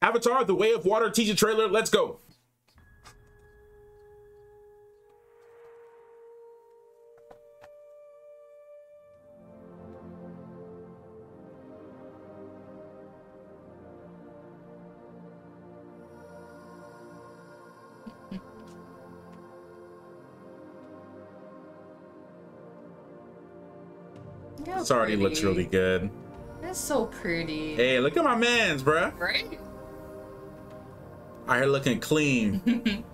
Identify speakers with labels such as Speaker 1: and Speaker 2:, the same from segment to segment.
Speaker 1: Avatar: The Way of Water teaser trailer. Let's go. This already looks really good.
Speaker 2: It's so pretty.
Speaker 1: Hey, look at my mans, bruh.
Speaker 2: Right?
Speaker 1: Out here looking clean.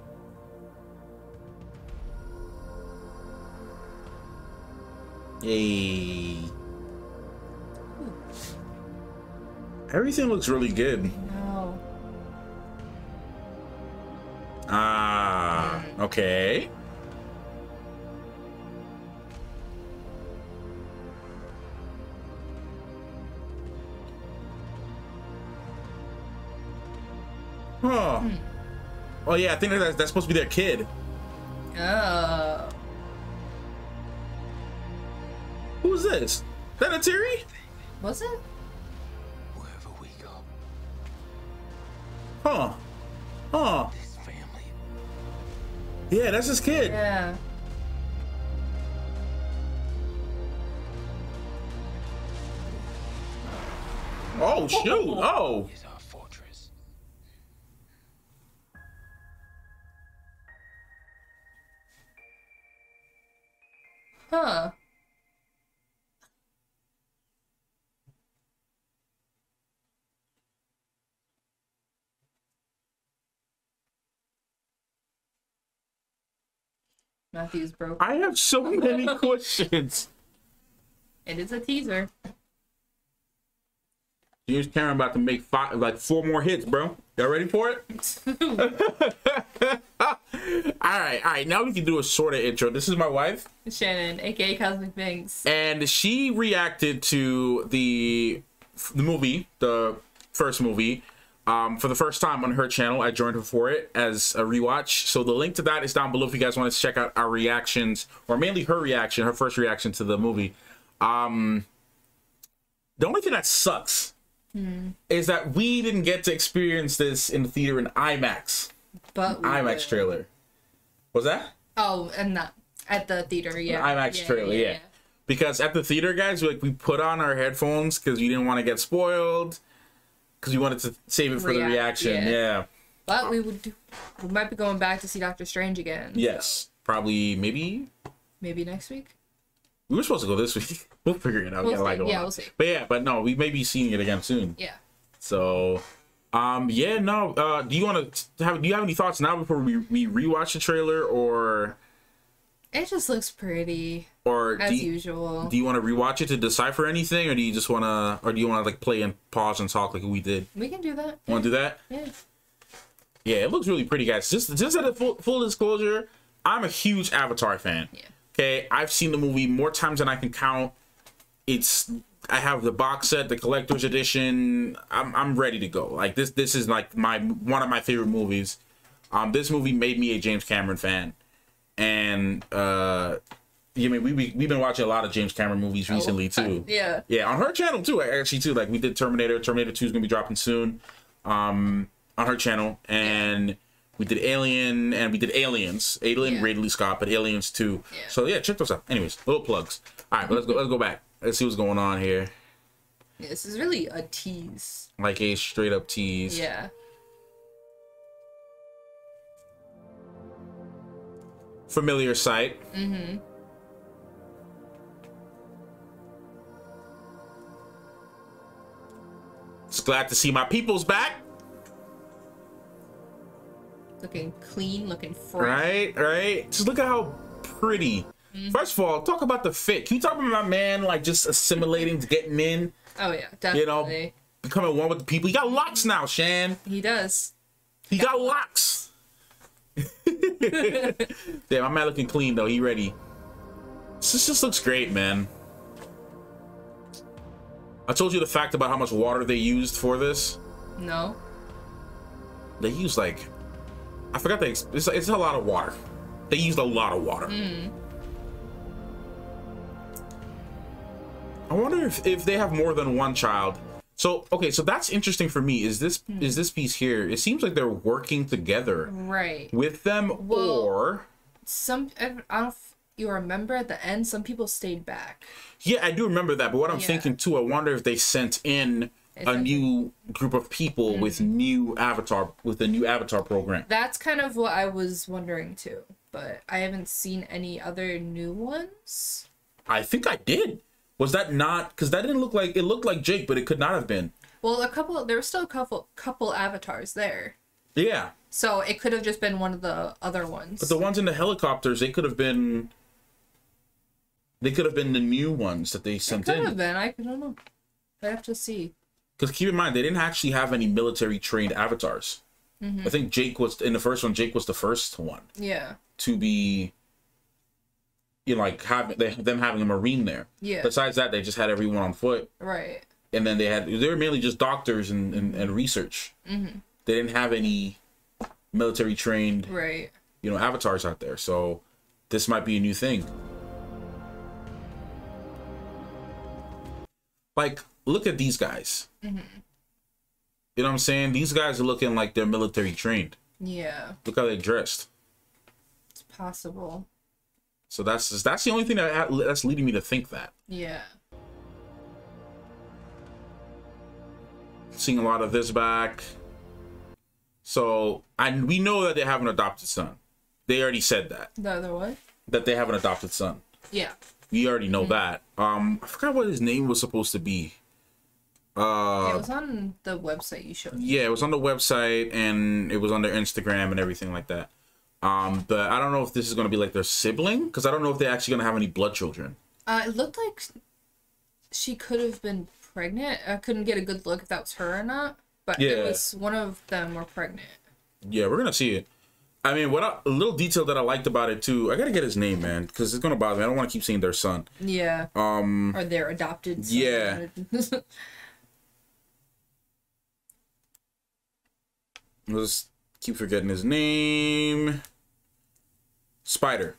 Speaker 1: Yay. Everything looks really good.
Speaker 2: No.
Speaker 1: Ah, okay. Huh. Oh yeah, I think that's supposed to be their kid.
Speaker 2: Oh.
Speaker 1: Who's this? Is that Neytiri?
Speaker 2: Was it?
Speaker 3: Wherever we go.
Speaker 1: Huh. Huh.
Speaker 3: This family.
Speaker 1: Yeah, that's his kid.
Speaker 2: Yeah.
Speaker 1: Oh shoot. Oh.
Speaker 3: Is our fortress.
Speaker 2: Huh. Matthew's broke.
Speaker 1: I have so many questions.
Speaker 2: It is a teaser.
Speaker 1: James Cameron about to make 4 more hits, bro. Y'all ready for it? all right. Now we can do a sort of intro. This is my wife,
Speaker 2: Shannon, aka Cosmic Banks.
Speaker 1: and she reacted to the movie, the first movie, for the first time on her channel. I joined her for it as a rewatch. So the link to that is down below if you guys want to check out our reactions, or mainly her reaction, her first reaction to the movie. The only thing that sucks is that we didn't get to experience this in the theater in IMAX.
Speaker 2: But
Speaker 1: IMAX trailer. Was that?
Speaker 2: Oh, and not at the theater, yeah.
Speaker 1: IMAX trailer, yeah. Because at the theater, guys, we put on our headphones because we didn't want to get spoiled, because we wanted to save it for the reaction. Yeah.
Speaker 2: But we might be going back to see Doctor Strange again.
Speaker 1: Yes. Probably, maybe
Speaker 2: next week.
Speaker 1: we were supposed to go this week. We'll figure it out.
Speaker 2: We'll see.
Speaker 1: But no, we may be seeing it again soon.
Speaker 2: Yeah.
Speaker 1: So, yeah, no. Do you have any thoughts now before we rewatch the trailer, or?
Speaker 2: It just looks pretty.
Speaker 1: Or
Speaker 2: as usual.
Speaker 1: Do you want to rewatch it to decipher anything, or do you just want to, or do you want to like play and pause and talk like we did?
Speaker 2: We can do that.
Speaker 1: Want to do that?
Speaker 2: Yeah.
Speaker 1: Yeah, it looks really pretty, guys. Just as a full disclosure, I'm a huge Avatar fan.
Speaker 2: Yeah.
Speaker 1: Okay, I've seen the movie more times than I can count. I have the box set, the collector's edition. I'm ready to go. Like this is like one of my favorite movies. This movie made me a James Cameron fan, and we've been watching a lot of James Cameron movies recently too.
Speaker 2: Yeah.
Speaker 1: Yeah, on her channel too, actually too. Like we did Terminator 2 is gonna be dropping soon, on her channel, and we did Alien, and we did Aliens. Ridley Scott, but Aliens 2.
Speaker 2: Yeah.
Speaker 1: So yeah, check those out. Anyways, little plugs. All right, but let's go back. Let's see what's going on here.
Speaker 2: Yeah, this is really a tease.
Speaker 1: Like a straight up tease.
Speaker 2: Yeah.
Speaker 1: Familiar sight.
Speaker 2: Mm-hmm.
Speaker 1: Just glad to see my people's back.
Speaker 2: Looking clean, looking fresh.
Speaker 1: Right. Just look at how pretty. First of all, talk about the fit. Can you talk about my man like just assimilating, getting in?
Speaker 2: Oh yeah, definitely.
Speaker 1: You know, becoming one with the people. He got locks now, Shan.
Speaker 2: He does.
Speaker 1: He got locks. Yeah, my man looking clean though. He ready. This just looks great, man. I told you the fact about how much water they used for this.
Speaker 2: No.
Speaker 1: They used like, I forgot it's a lot of water. They used a lot of water. I wonder if they have more than one child. So okay, so that's interesting for me. Is this piece here? It seems like they're working together
Speaker 2: Right.
Speaker 1: with them,
Speaker 2: Well,
Speaker 1: or
Speaker 2: I don't know if you remember at the end, some people stayed back.
Speaker 1: yeah, I do remember that. But what I'm
Speaker 2: Yeah.
Speaker 1: thinking too, I wonder if they sent in a new group of people with the new avatar program.
Speaker 2: That's kind of what I was wondering too, but I haven't seen any other new ones.
Speaker 1: I think I did. Was that not? Because that didn't look like it looked like Jake, but it could not have been.
Speaker 2: Well, there were still a couple avatars there.
Speaker 1: Yeah,
Speaker 2: So it could have just been one of the other ones.
Speaker 1: but the ones in the helicopters, they could have been. They could have been the new ones that they sent
Speaker 2: Could have
Speaker 1: in.
Speaker 2: been. I don't know. I have to see.
Speaker 1: Because keep in mind, they didn't actually have any military trained avatars. I think Jake was in the first one. Jake was the first one
Speaker 2: Yeah.
Speaker 1: to be, you know, like them having a marine there.
Speaker 2: Yeah.
Speaker 1: Besides that, they just had everyone on foot,
Speaker 2: Right.
Speaker 1: and then they were mainly just doctors and research. They didn't have any military trained,
Speaker 2: Right.
Speaker 1: you know, avatars out there. So this might be a new thing. Like, look at these guys. You know what I'm saying? These guys are looking like they're military trained.
Speaker 2: Yeah.
Speaker 1: Look how they dressed.
Speaker 2: It's possible.
Speaker 1: So that's the only thing that's leading me to think that.
Speaker 2: Yeah.
Speaker 1: Seeing a lot of this back. So we know that they have an adopted son. They already said that.
Speaker 2: The other one?
Speaker 1: That they have an adopted son.
Speaker 2: Yeah.
Speaker 1: We already know that. I forgot what his name was supposed to be.
Speaker 2: It was on the website you showed me.
Speaker 1: Yeah, it was on the website and it was on their Instagram and everything like that. But I don't know if this is gonna be like their sibling, because I don't know if they're actually gonna have any blood children.
Speaker 2: It looked like she could have been pregnant. I couldn't get a good look if that was her or not. But
Speaker 1: Yeah.
Speaker 2: it was one of them were pregnant.
Speaker 1: Yeah, we're gonna see it. I mean, a little detail that I liked about it too. I gotta get his name, man, because it's gonna bother me. I don't want to keep saying their son.
Speaker 2: Yeah. Or their adopted son.
Speaker 1: Yeah. Let's keep forgetting his name. Spider.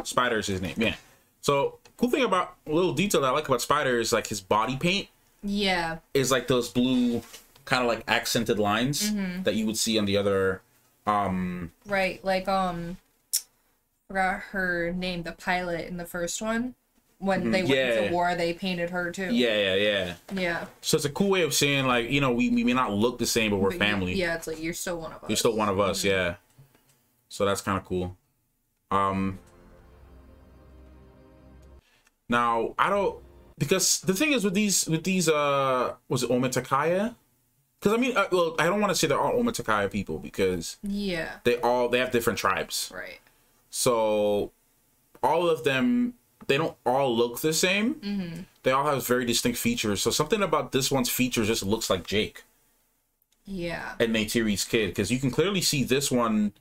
Speaker 1: Spider is his name. Yeah. So cool thing about a little detail that I like about Spider is like his body paint
Speaker 2: Yeah.
Speaker 1: is like those blue kind of like accented lines that you would see on the other.
Speaker 2: Right. Like forgot her name, the pilot in the first one. When they went
Speaker 1: Yeah.
Speaker 2: to war, they painted her too.
Speaker 1: Yeah.
Speaker 2: Yeah.
Speaker 1: So it's a cool way of saying like, you know, we may not look the same, but we're
Speaker 2: But
Speaker 1: family.
Speaker 2: yeah, it's like you're still one of us.
Speaker 1: You're still one of us, yeah. So that's kind of cool. Now I don't, because the thing is with these was it Omatakaya? Because I mean, well, I don't want to say they're all Omatakaya people because
Speaker 2: Yeah.
Speaker 1: they have different tribes.
Speaker 2: Right.
Speaker 1: So all of them, they don't all look the same. They all have very distinct features. So something about this one's features just looks like Jake
Speaker 2: Yeah.
Speaker 1: and Neytiri's kid, because you can clearly see this one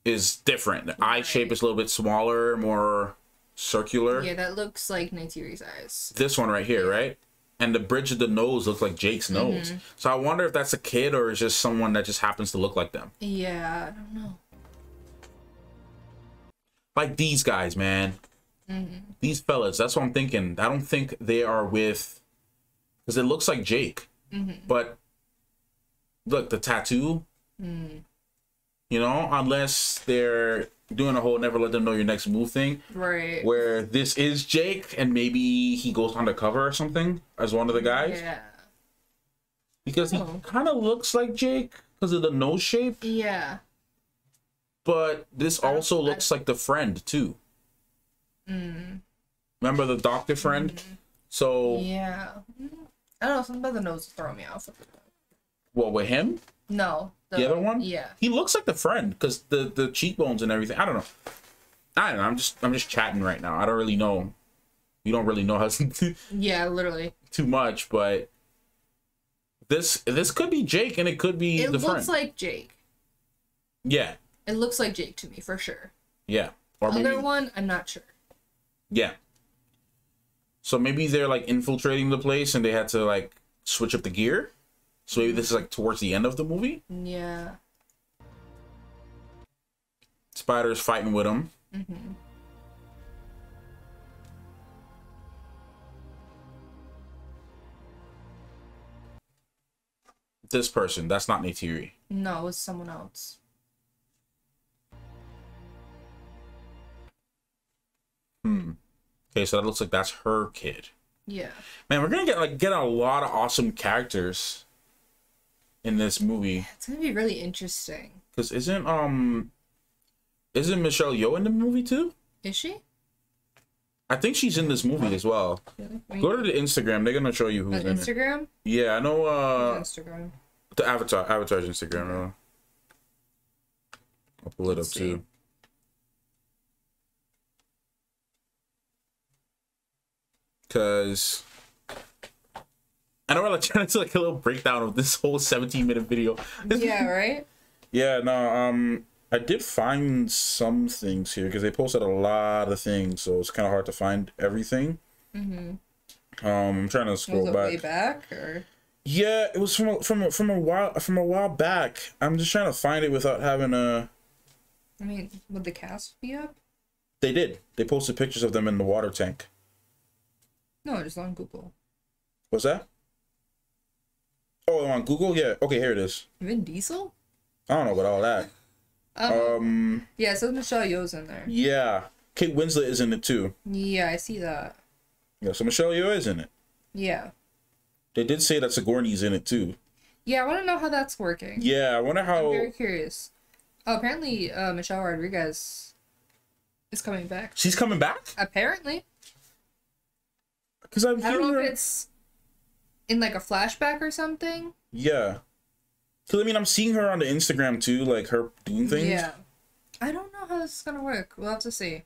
Speaker 1: is different. The eye shape is a little bit smaller, more circular.
Speaker 2: Yeah, that looks like Neytiri's eyes.
Speaker 1: This one right here, right? And the bridge of the nose looks like Jake's nose. So I wonder if that's a kid or is just someone that just happens to look like them.
Speaker 2: Yeah, I don't know.
Speaker 1: Like these guys, man. These fellas, that's what I'm thinking. I don't think they are with, because it looks like Jake. But look, the tattoo, you know, unless they're doing a whole never let them know your next move thing,
Speaker 2: Right.
Speaker 1: where this is Jake and maybe he goes undercover or something as one of the guys.
Speaker 2: Yeah.
Speaker 1: Because he
Speaker 2: Oh.
Speaker 1: kind of looks like Jake because of the nose shape.
Speaker 2: Yeah.
Speaker 1: But this also looks like the friend too. Remember the doctor friend? So,
Speaker 2: Yeah. I don't know, something about the nose is throwing me off.
Speaker 1: what, with him?
Speaker 2: No.
Speaker 1: The other one?
Speaker 2: Yeah.
Speaker 1: He looks like the friend because the cheekbones and everything. I don't know. I'm just chatting right now. I don't really know. You don't really know how
Speaker 2: Yeah, literally.
Speaker 1: too much, but this could be Jake and it could be
Speaker 2: It
Speaker 1: the
Speaker 2: looks
Speaker 1: friend.
Speaker 2: like Jake.
Speaker 1: Yeah,
Speaker 2: It looks like Jake to me, for sure.
Speaker 1: yeah. Or
Speaker 2: Other
Speaker 1: maybe,
Speaker 2: one, I'm not sure.
Speaker 1: yeah. So maybe they're like infiltrating the place and they had to like switch up the gear. So maybe this is like towards the end of the movie.
Speaker 2: Yeah.
Speaker 1: Spider's fighting with him. This person, that's not Neytiri.
Speaker 2: No, it was someone else.
Speaker 1: Okay, so that looks like that's her kid.
Speaker 2: Yeah.
Speaker 1: Man, we're gonna get a lot of awesome characters in this movie.
Speaker 2: It's gonna be really interesting.
Speaker 1: Cause isn't Michelle Yeoh in the movie too?
Speaker 2: Is she?
Speaker 1: I think she's in this movie as well.
Speaker 2: Really?
Speaker 1: Go to the Instagram. They're gonna show you who's
Speaker 2: On
Speaker 1: in it.
Speaker 2: Instagram?
Speaker 1: Yeah, I know.
Speaker 2: Instagram.
Speaker 1: The Avatar's Instagram. I'll pull it up
Speaker 2: Let's see.
Speaker 1: too. Cause I know we're like trying to do like a little breakdown of this whole 17-minute video.
Speaker 2: Yeah, right?
Speaker 1: Yeah, no, I did find some things here because they posted a lot of things, so it's kind of hard to find everything. I'm trying to
Speaker 2: Was
Speaker 1: scroll
Speaker 2: it
Speaker 1: back.
Speaker 2: way back or?
Speaker 1: Yeah, it was from a while back. I'm just trying to find it without having a.
Speaker 2: I mean, would the cast be up?
Speaker 1: They did. They posted pictures of them in the water tank.
Speaker 2: No, just on Google.
Speaker 1: What's that? Oh, on Google? Yeah. Okay, here it is.
Speaker 2: Vin Diesel?
Speaker 1: I don't know about all that.
Speaker 2: Yeah, it says Michelle Yeoh's in there.
Speaker 1: Yeah. Kate Winslet is in it too.
Speaker 2: Yeah, I see that.
Speaker 1: Yeah, so Michelle Yeoh is in it.
Speaker 2: Yeah.
Speaker 1: They did say that Sigourney's in it too.
Speaker 2: Yeah, I want to know how that's working.
Speaker 1: Yeah, I wonder
Speaker 2: I'm
Speaker 1: how.
Speaker 2: very curious. Oh, apparently, Michelle Rodriguez is coming back.
Speaker 1: She's coming back?
Speaker 2: Apparently.
Speaker 1: Because
Speaker 2: I don't know if it's in like a flashback or something.
Speaker 1: Yeah. Because I mean, I'm seeing her on the Instagram too, like her doing things.
Speaker 2: Yeah. I don't know how this is gonna work. We'll have to see.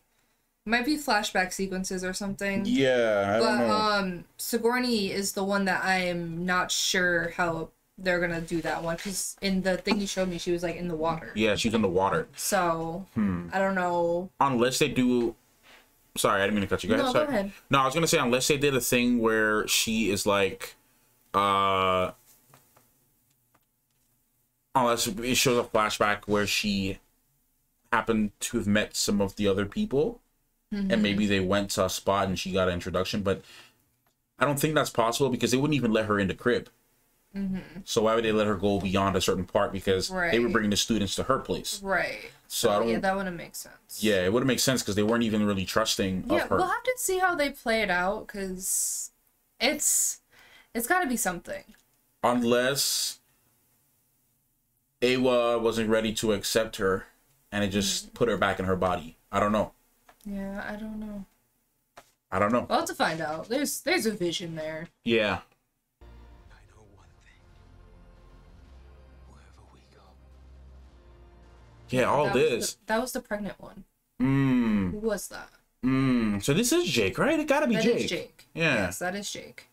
Speaker 2: Might be flashback sequences or something.
Speaker 1: Yeah, I don't know.
Speaker 2: Sigourney is the one that I am not sure how they're gonna do that one, because in the thing you showed me, she was like in the water.
Speaker 1: Yeah, she's in the water.
Speaker 2: So I don't know.
Speaker 1: Unless they do. Sorry, I didn't mean to cut you. Go ahead.
Speaker 2: No,
Speaker 1: Sorry.
Speaker 2: go ahead.
Speaker 1: No, I was gonna say unless they did a thing where she is like, unless it shows a flashback where she happened to have met some of the other people, and maybe they went to a spot and she got an introduction, but I don't think that's possible because they wouldn't even let her in the crib. So why would they let her go beyond a certain part? Because they were
Speaker 2: Right.
Speaker 1: bringing the students to her place.
Speaker 2: Right.
Speaker 1: So I don't.
Speaker 2: Yeah, that wouldn't make sense.
Speaker 1: Yeah, it wouldn't make sense because they weren't even really trusting
Speaker 2: Yeah,
Speaker 1: of her.
Speaker 2: we'll have to see how they play it out, because it's got to be something.
Speaker 1: Unless Awa wasn't ready to accept her and it just put her back in her body. I don't know.
Speaker 2: Yeah, I don't know.
Speaker 1: I don't know.
Speaker 2: We'll have to find out. There's a vision there.
Speaker 1: Yeah.
Speaker 3: I know one thing. Wherever we go,
Speaker 1: Yeah, all this.
Speaker 2: That was the pregnant one.
Speaker 1: Mmm.
Speaker 2: Who was that?
Speaker 1: Mmm. So this is Jake, right? It gotta be
Speaker 2: That
Speaker 1: Jake.
Speaker 2: is Jake.
Speaker 1: Yeah.
Speaker 2: Yes, that is Jake.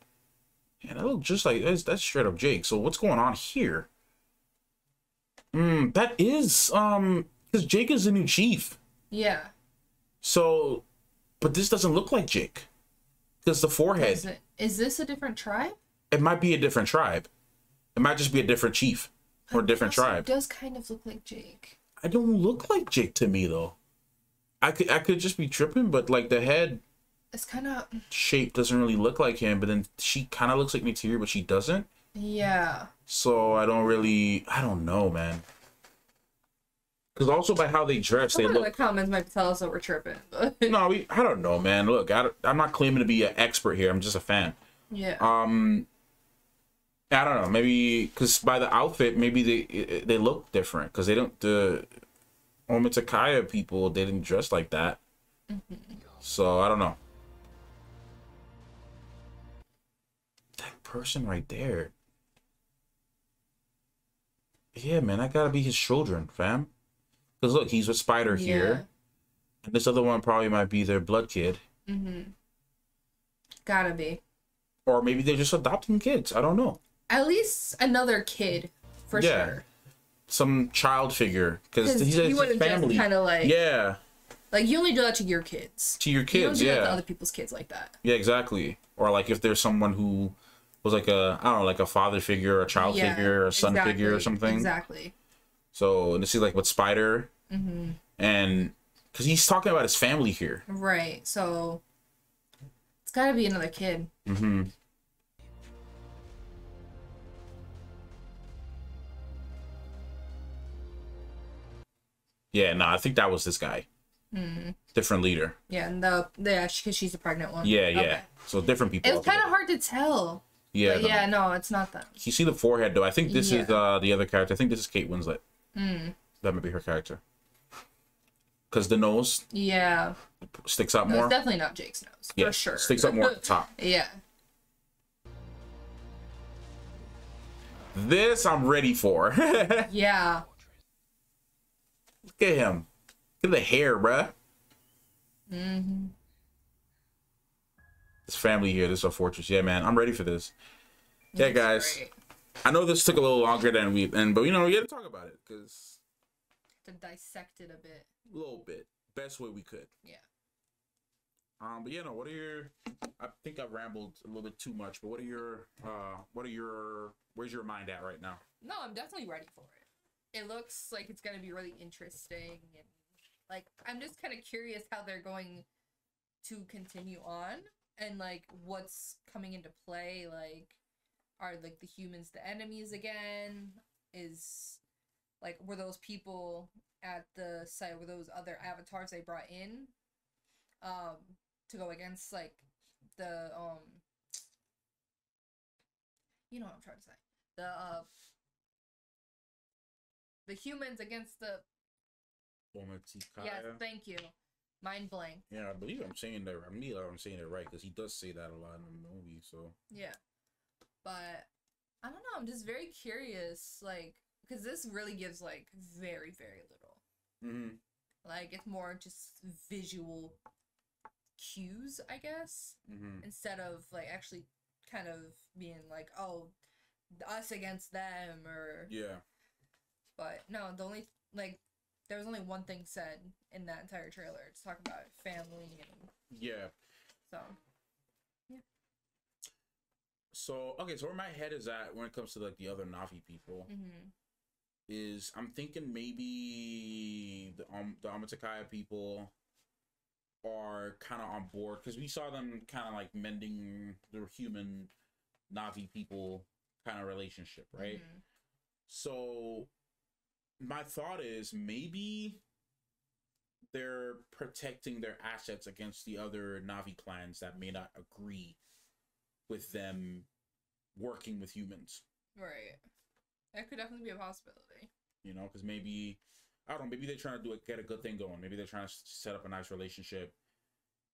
Speaker 1: Yeah, that looks just like that's straight up Jake. So what's going on here? That is because Jake is the new chief.
Speaker 2: Yeah.
Speaker 1: So, but this doesn't look like Jake. Because the forehead,
Speaker 2: Is this a different tribe?
Speaker 1: it might be a different tribe. It might just be a different chief or a different
Speaker 2: Also,
Speaker 1: tribe.
Speaker 2: It does kind of look like Jake.
Speaker 1: I don't look like Jake to me though. I could just be tripping, but like the head
Speaker 2: It's kind of,
Speaker 1: shape doesn't really look like him. But then she kind of looks like Neytiri, but she doesn't.
Speaker 2: yeah.
Speaker 1: So I don't know, man. Because also by how they dress, they
Speaker 2: Someone in the
Speaker 1: look.
Speaker 2: comments might tell us that we're tripping, but
Speaker 1: No, I don't know, man. Look, I'm not claiming to be an expert here. I'm just a fan.
Speaker 2: yeah.
Speaker 1: I don't know. Maybe because by the outfit, maybe they look different because they don't. The Omatakaya people, they didn't dress like that. So I don't know. That person right there. Yeah, man, that gotta be his children, fam. Because look, he's with Spider here. And this other one probably might be their blood kid.
Speaker 2: Gotta be.
Speaker 1: Or maybe they're just adopting kids. I don't know.
Speaker 2: At least another kid, for
Speaker 1: Yeah.
Speaker 2: sure.
Speaker 1: Some child figure. Because
Speaker 2: 'Cause
Speaker 1: he's
Speaker 2: you
Speaker 1: his
Speaker 2: wouldn't just
Speaker 1: family.
Speaker 2: kinda like-
Speaker 1: Yeah.
Speaker 2: Like, you only do that to your kids.
Speaker 1: To your
Speaker 2: You don't
Speaker 1: kids,
Speaker 2: do that to
Speaker 1: yeah.
Speaker 2: other people's kids like that.
Speaker 1: Yeah, exactly. Or like if there's someone who was like a, I don't know, like a father figure, or a child
Speaker 2: Yeah,
Speaker 1: figure, or a son figure or
Speaker 2: exactly,
Speaker 1: something.
Speaker 2: Exactly.
Speaker 1: So, and this is like with Spider. And because he's talking about his family here.
Speaker 2: Right. So it's gotta be another kid.
Speaker 1: Yeah, no, I think that was this guy. Different leader.
Speaker 2: Yeah, and because she's the pregnant one.
Speaker 1: Yeah, yeah.
Speaker 2: Okay.
Speaker 1: So different people.
Speaker 2: It was kind of hard to tell.
Speaker 1: Yeah.
Speaker 2: But yeah, no, it's not them.
Speaker 1: You see the forehead though. I think this is
Speaker 2: Yeah.
Speaker 1: the other character. I think this is Kate Winslet. That might be her character. Because the nose
Speaker 2: Yeah.
Speaker 1: sticks out
Speaker 2: No,
Speaker 1: more.
Speaker 2: it's definitely not Jake's nose.
Speaker 1: Yeah,
Speaker 2: For sure.
Speaker 1: sticks up more at the top.
Speaker 2: Yeah.
Speaker 1: This I'm ready for. Look
Speaker 2: Yeah.
Speaker 1: at him. Look at the hair, bruh. This family here. This is a fortress. Yeah, man. I'm ready for this. Yeah,
Speaker 2: That's
Speaker 1: guys.
Speaker 2: great.
Speaker 1: I know this took a little longer than but you know, we had to talk about it because
Speaker 2: To dissect it a bit.
Speaker 1: a little bit, best way we could.
Speaker 2: Yeah.
Speaker 1: But you know, I think I've rambled a little bit too much, but where's your mind at right now?
Speaker 2: No, I'm definitely ready for it. It looks like it's gonna be really interesting, and like I'm just kind of curious how they're going to continue on, and like what's coming into play. Like, are like the humans the enemies again? Were those people at the site? Were those other avatars they brought in? To go against like the you know what I'm trying to say, the humans against the yes, thank you, mind blank.
Speaker 1: Yeah, I believe I'm saying that. I'm saying it right because he does say that a lot in the movie. So
Speaker 2: Yeah, but I don't know, I'm just very curious, like, because this really gives like very little. Like, it's more just visual cues, I guess, instead of like actually kind of being like, oh, us against them, or
Speaker 1: yeah.
Speaker 2: But no, there was only one thing said in that entire trailer. It's talking about family, and
Speaker 1: Yeah.
Speaker 2: so
Speaker 1: So okay, so where my head is at when it comes to like the other Navi people is I'm thinking maybe the Amatakaya people are kind of on board because we saw them kind of like mending their human Navi people kind of relationship, right? So my thought is maybe they're protecting their assets against the other Navi clans that may not agree with them working with humans.
Speaker 2: right. That could definitely be a possibility.
Speaker 1: You know, because maybe, I don't know, maybe they're trying to get a good thing going. Maybe they're trying to set up a nice relationship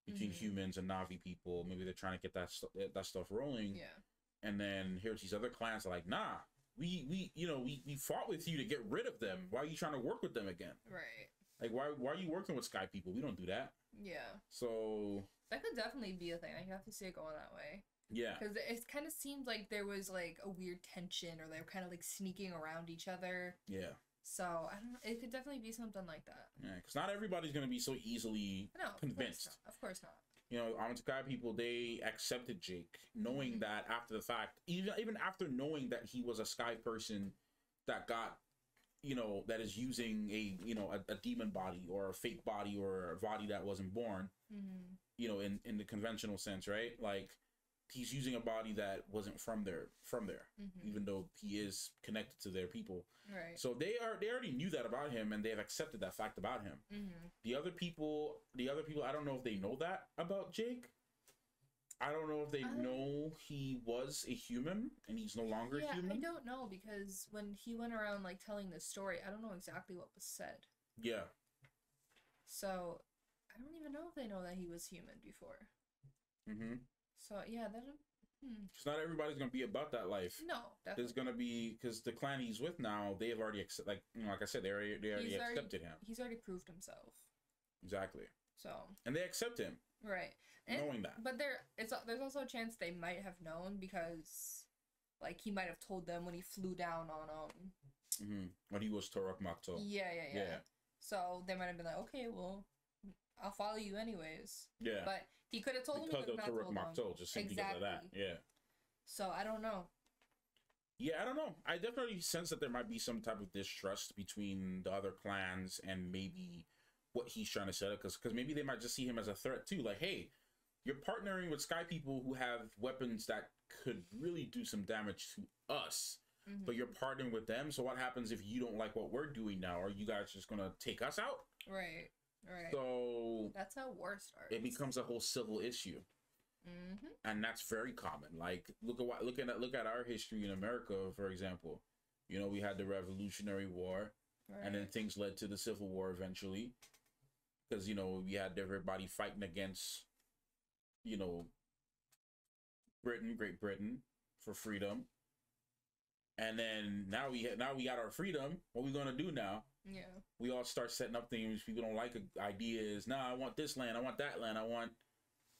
Speaker 1: between humans and Navi people. Maybe they're trying to get that stuff rolling.
Speaker 2: Yeah.
Speaker 1: And then here's these other clans are like, nah, we fought with you to get rid of them. Why are you trying to work with them again?
Speaker 2: Right.
Speaker 1: Like, why are you working with Sky people? We don't do that.
Speaker 2: Yeah.
Speaker 1: So
Speaker 2: That could definitely be a thing. I have to see it going that way.
Speaker 1: yeah,
Speaker 2: Because it kind of seemed like there was like a weird tension, or they were kind of like sneaking around each other.
Speaker 1: yeah,
Speaker 2: So I don't know. It could definitely be something like that.
Speaker 1: yeah. Because not everybody's gonna be so easily
Speaker 2: No,
Speaker 1: convinced.
Speaker 2: Of course not.
Speaker 1: You know, Amatakaya people, they accepted Jake, knowing that after the fact, even after knowing that he was a Sky person that got, you know, that is using a demon body or a fake body or a body that wasn't born, you know, in the conventional sense, right? Like, he's using a body that wasn't from there, even though he is connected to their people.
Speaker 2: Right.
Speaker 1: So they already knew that about him, and they have accepted that fact about him. The other people, I don't know if they know that about Jake. I don't know if they know he was a human and he's no longer
Speaker 2: Yeah,
Speaker 1: human.
Speaker 2: I don't know, because when he went around like telling the story, I don't know exactly what was said.
Speaker 1: Yeah.
Speaker 2: So I don't even know if they know that he was human before. So yeah, that.
Speaker 1: Because not everybody's gonna be about that life.
Speaker 2: No, definitely.
Speaker 1: There's gonna be, because the clan he's with now, they have already like I said, they already accepted him.
Speaker 2: He's already proved himself.
Speaker 1: Exactly.
Speaker 2: So.
Speaker 1: And they accept him.
Speaker 2: Right. And,
Speaker 1: knowing that.
Speaker 2: But there's also a chance they might have known, because, like, he might have told them when he flew down on
Speaker 1: when he was Torok Makto.
Speaker 2: Yeah. So they might have been like, okay, well, I'll follow you anyways.
Speaker 1: Yeah.
Speaker 2: But he could have told him,
Speaker 1: because of Torok Makto, just simply because of that. Yeah.
Speaker 2: So I don't know.
Speaker 1: Yeah, I don't know. I definitely sense that there might be some type of distrust between the other clans and maybe what he's trying to set up, because maybe they might just see him as a threat too. Like, hey, you're partnering with Sky people who have weapons that could really do some damage to us. but you're partnering with them. So what happens if you don't like what we're doing now? Are you guys just gonna take us out?
Speaker 2: Right.
Speaker 1: So
Speaker 2: that's how war starts.
Speaker 1: it becomes a whole civil issue. And that's very common. Like look at our history in America, for example. You know, we had the Revolutionary War, and then things led to the Civil War eventually, because you know we had everybody fighting against, you know, Great Britain for freedom, and then now we got our freedom. What we gonna do now?
Speaker 2: Yeah,
Speaker 1: we all start setting up things. People don't like ideas. Nah, I want this land. I want that land. I want,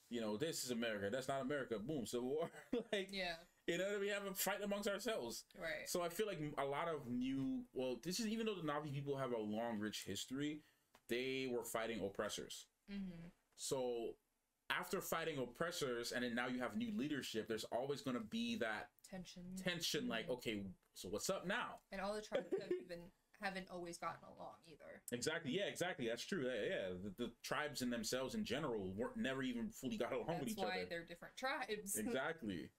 Speaker 1: you know, this is America. That's not America. Boom, Civil War. Like,
Speaker 2: yeah.
Speaker 1: You know, we have a fight amongst ourselves.
Speaker 2: Right.
Speaker 1: So I feel like a lot of this is, even though the Navi people have a long, rich history, they were fighting oppressors. So after fighting oppressors, and then now you have new leadership, there's always going to be that tension. Like, okay, so what's up now?
Speaker 2: And all the tribes haven't always gotten along either.
Speaker 1: Exactly. Yeah, exactly. That's true. Yeah. The tribes in themselves in general never even fully got along with each other.
Speaker 2: That's why they're different tribes.
Speaker 1: Exactly.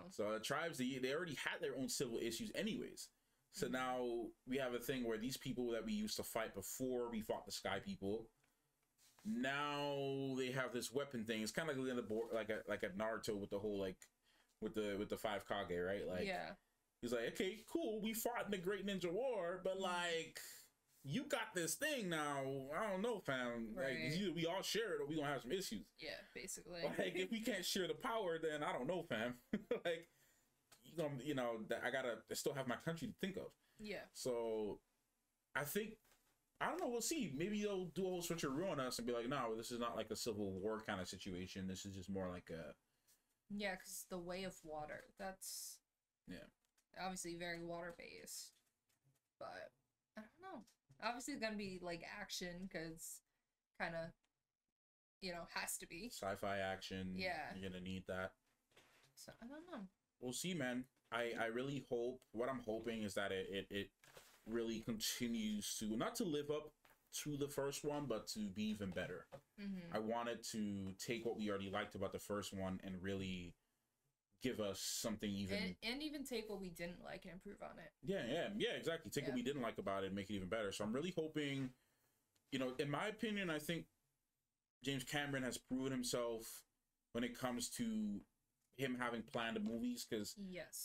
Speaker 1: So the tribes, they already had their own civil issues anyways. So now we have a thing where these people that we used to fight before we fought the Sky People, now they have this weapon thing. It's kind of like in the board, like a Naruto with the whole with the 5 Kage, right? Like, yeah. He's like, okay, cool, we fought in the Great Ninja War, but like, you got this thing now. I don't know, fam. Right. Like, either we all share it or we gonna have some issues.
Speaker 2: Yeah, basically.
Speaker 1: Like, if we can't share the power, then I don't know, fam. Like, I still have my country to think of.
Speaker 2: Yeah.
Speaker 1: So, I think, I don't know, we'll see. Maybe they'll do a whole switcheroo on us and be like, no, this is not like a Civil War kind of situation. This is just more like a...
Speaker 2: Yeah, because the Way of Water, that's...
Speaker 1: Yeah.
Speaker 2: Obviously very water-based. But, I don't know. Obviously it's gonna be like action, because kind of, you know, has to be.
Speaker 1: Sci-fi action.
Speaker 2: Yeah.
Speaker 1: You're gonna need that.
Speaker 2: So, I don't know.
Speaker 1: We'll see, man. I really hope, what I'm hoping is that it really continues to, not to live up to the first one, but to be even better. I wanted to take what we already liked about the first one and really give us something even...
Speaker 2: And even take what we didn't like and improve on it.
Speaker 1: Yeah, exactly. Take what we didn't like about it and make it even better. So I'm really hoping, you know, in my opinion, I think James Cameron has proven himself when it comes to him having planned the movies, because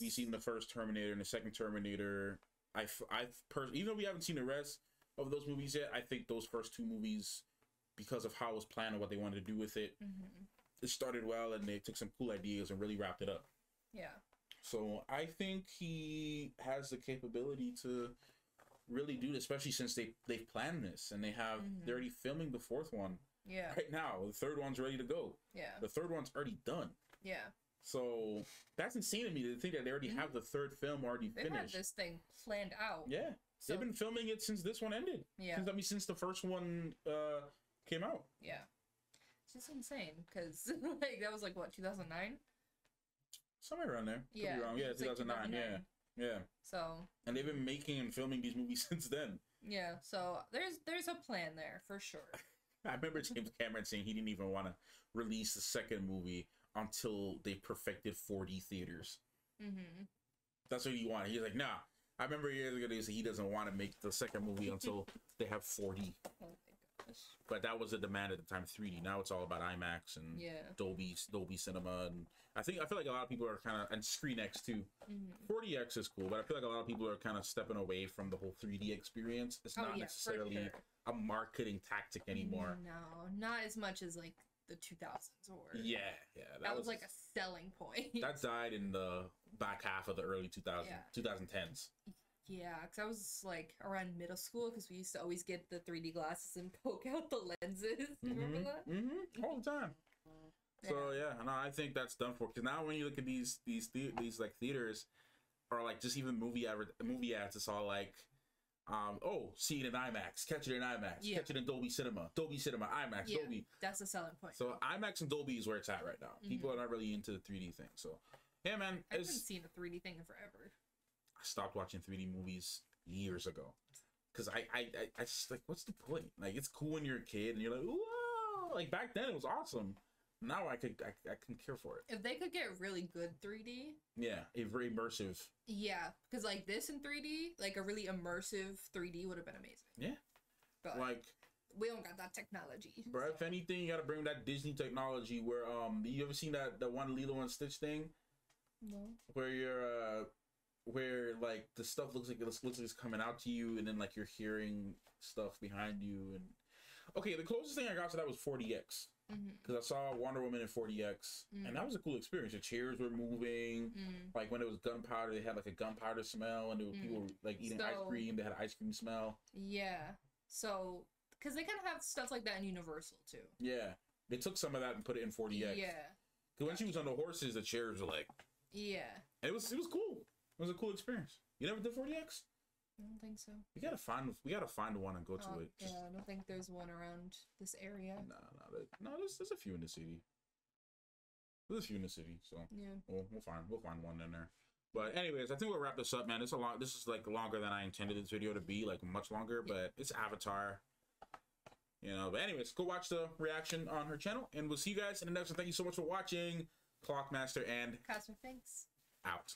Speaker 1: we've seen the first Terminator and the second Terminator. Even though we haven't seen the rest of those movies yet, I think those first 2 movies, because of how it was planned and what they wanted to do with it, it started well and they took some cool ideas and really wrapped it up.
Speaker 2: Yeah.
Speaker 1: So I think he has the capability to really do this, especially since they've planned this and they're already filming the 4th one.
Speaker 2: Yeah.
Speaker 1: Right now, the 3rd one's ready to go.
Speaker 2: Yeah.
Speaker 1: The 3rd one's already done.
Speaker 2: Yeah.
Speaker 1: So that's insane to me to think that they already have the 3rd film already finished.
Speaker 2: They had this thing planned out.
Speaker 1: Yeah. So, they've been filming it since this one ended.
Speaker 2: Yeah.
Speaker 1: Since the first one came out.
Speaker 2: Yeah. It's just insane because like that was like what, 2009?
Speaker 1: Somewhere around there.
Speaker 2: Yeah.
Speaker 1: Could be wrong. Yeah, 2009. Yeah. Yeah.
Speaker 2: So.
Speaker 1: And they've been making and filming these movies since then.
Speaker 2: Yeah. So there's a plan there for sure.
Speaker 1: I remember James Cameron saying he didn't even want to release the second movie until they perfected 4D theaters. That's what he wanted. He's like, nah. I remember years ago they said he doesn't want to make the second movie until they have 4D. Oh my gosh. But that was a demand at the time, 3D. Now it's all about IMAX and Dolby Cinema, and I feel like a lot of people are kind of, and ScreenX too. 4DX is cool, but I feel like a lot of people are kind of stepping away from the whole 3D experience. It's not necessarily a marketing tactic anymore.
Speaker 2: No, not as much as like the 2000s or
Speaker 1: that
Speaker 2: was like a selling point.
Speaker 1: That died in the back half of the early 2010s.
Speaker 2: Yeah, because I was like around middle school, because we used to always get the 3D glasses and poke out the lenses. Remember that?
Speaker 1: All the time. So no, I think that's done for. Because now when you look at these like theaters, or like just even movie ads, it's all like, see it in IMAX, catch it in IMAX, catch it in Dolby Cinema, IMAX, Dolby.
Speaker 2: That's the selling point.
Speaker 1: So IMAX and Dolby is where it's at right now. People are not really into the 3D thing. So yeah, man,
Speaker 2: I haven't seen a 3D thing in forever.
Speaker 1: I stopped watching 3D movies years ago because I just like, what's the point? Like, it's cool when you're a kid and you're like, whoa! Like back then it was awesome, now I can care for it.
Speaker 2: If they could get really good 3D.
Speaker 1: Yeah, a very immersive.
Speaker 2: Yeah, because like this in 3D, like a really immersive 3D would have been amazing.
Speaker 1: Yeah.
Speaker 2: But
Speaker 1: Like,
Speaker 2: we don't got that technology.
Speaker 1: bro, if anything, you gotta bring that Disney technology where you ever seen that one Lilo and Stitch thing?
Speaker 2: No.
Speaker 1: Where you're where like the stuff looks like it's coming out to you, and then like you're hearing stuff behind you. And okay, the closest thing I got to that was 4DX, because I saw Wonder Woman in 4DX, and that was a cool experience. The chairs were moving, like when it was gunpowder, they had like a gunpowder smell, and there were people like eating ice cream. They had ice cream smell.
Speaker 2: Yeah. So, because they kind of have stuff like that in Universal too.
Speaker 1: Yeah, they took some of that and put it in 4DX.
Speaker 2: Yeah.
Speaker 1: Because when she was on the horses, the chairs were like.
Speaker 2: Yeah.
Speaker 1: And it was cool. It was a cool experience. You never did 4DX?
Speaker 2: I don't think so.
Speaker 1: We gotta find one and go to it.
Speaker 2: Yeah, I don't think there's one around this area.
Speaker 1: No. There's a few in the city. There's a few in the city, so
Speaker 2: Yeah.
Speaker 1: we'll find one in there. But anyways, I think we'll wrap this up, man. This is like longer than I intended this video to be, like much longer, but it's Avatar. You know, but anyways, go watch the reaction on her channel, and we'll see you guys in the next one. Thank you so much for watching. Clockmaster and
Speaker 2: Cosmic, thanks.
Speaker 1: out.